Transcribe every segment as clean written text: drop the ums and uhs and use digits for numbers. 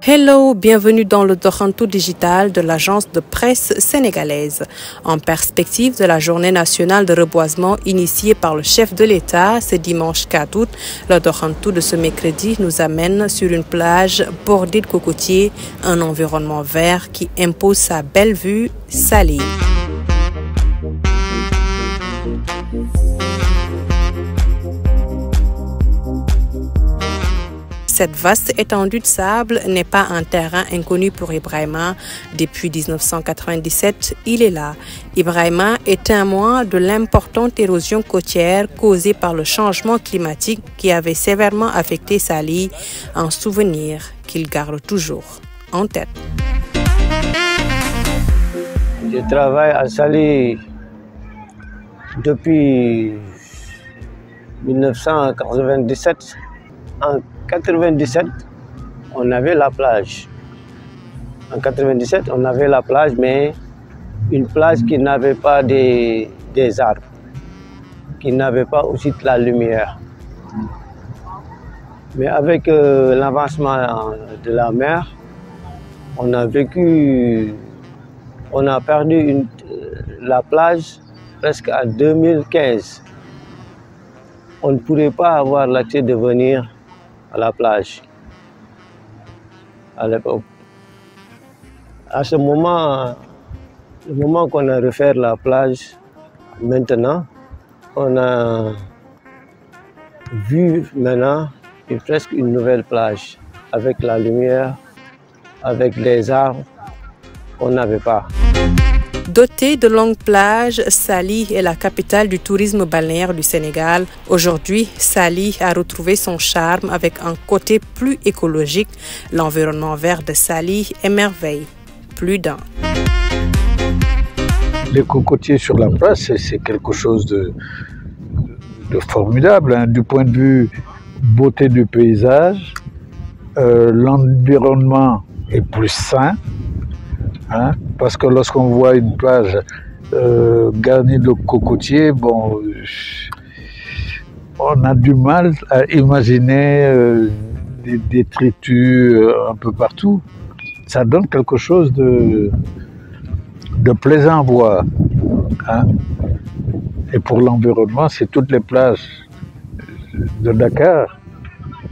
Hello, bienvenue dans le Doxantu digital de l'agence de presse sénégalaise. En perspective de la journée nationale de reboisement initiée par le chef de l'État ce dimanche 4 août, le Doxantu de ce mercredi nous amène sur une plage bordée de cocotiers, un environnement vert qui impose sa belle vue salée. Cette vaste étendue de sable n'est pas un terrain inconnu pour Ibrahima. Depuis 1997, il est là. Ibrahima est témoin de l'importante érosion côtière causée par le changement climatique qui avait sévèrement affecté Saly, un souvenir qu'il garde toujours en tête. Je travaille à Saly depuis 1997. En 1997, on avait la plage. En 1997, on avait la plage, mais une plage qui n'avait pas des arbres, qui n'avait pas aussi de la lumière. Mais avec l'avancement de la mer, on a perdu la plage presque en 2015. On ne pourrait pas avoir l'accès de venir à la plage à l'époque. À ce moment, le moment qu'on a refait la plage, maintenant, on a vu maintenant presque une nouvelle plage avec la lumière, avec les arbres qu'on n'avait pas. Dotée de longues plages, Saly est la capitale du tourisme balnéaire du Sénégal. Aujourd'hui, Saly a retrouvé son charme avec un côté plus écologique. L'environnement vert de Saly émerveille plus d'un. Les cocotiers sur la place, c'est quelque chose de formidable, hein. Du point de vue beauté du paysage, l'environnement est plus sain. Hein? Parce que lorsqu'on voit une plage garnie de cocotiers, bon, on a du mal à imaginer des détritus un peu partout. Ça donne quelque chose de plaisant à voir. Hein? Et pour l'environnement, si toutes les plages de Dakar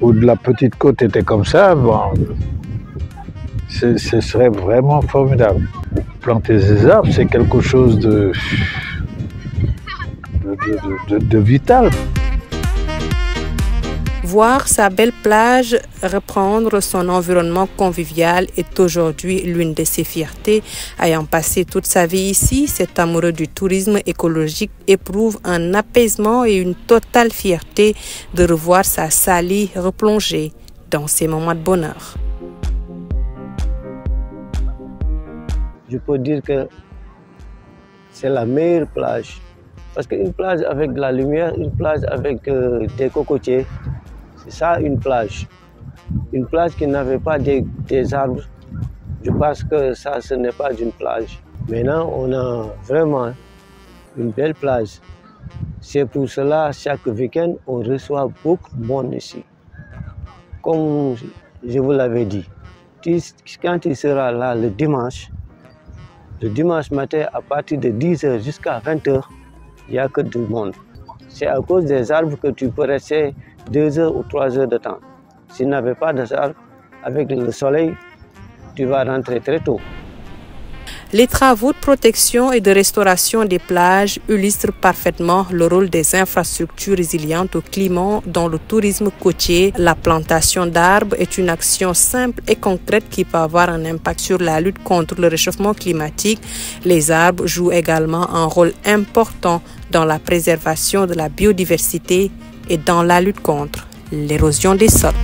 ou de la petite côte étaient comme ça, bon, ce serait vraiment formidable. Planter des arbres, c'est quelque chose de vital. Voir sa belle plage reprendre son environnement convivial est aujourd'hui l'une de ses fiertés. Ayant passé toute sa vie ici, cet amoureux du tourisme écologique éprouve un apaisement et une totale fierté de revoir sa Saly replongée dans ses moments de bonheur. Je peux dire que c'est la meilleure plage. Parce qu'une plage avec de la lumière, une plage avec des cocotiers, c'est ça une plage. Une plage qui n'avait pas des arbres, je pense que ça, ce n'est pas une plage. Maintenant, on a vraiment une belle plage. C'est pour cela, chaque week-end, on reçoit beaucoup de monde ici. Comme je vous l'avais dit, quand il sera là le dimanche matin, à partir de 10h jusqu'à 20h, il n'y a que du monde. C'est à cause des arbres que tu peux rester 2 heures ou 3 heures de temps. S'il n'y avait pas d'arbres, avec le soleil, tu vas rentrer très tôt. Les travaux de protection et de restauration des plages illustrent parfaitement le rôle des infrastructures résilientes au climat dans le tourisme côtier. La plantation d'arbres est une action simple et concrète qui peut avoir un impact sur la lutte contre le réchauffement climatique. Les arbres jouent également un rôle important dans la préservation de la biodiversité et dans la lutte contre l'érosion des sols.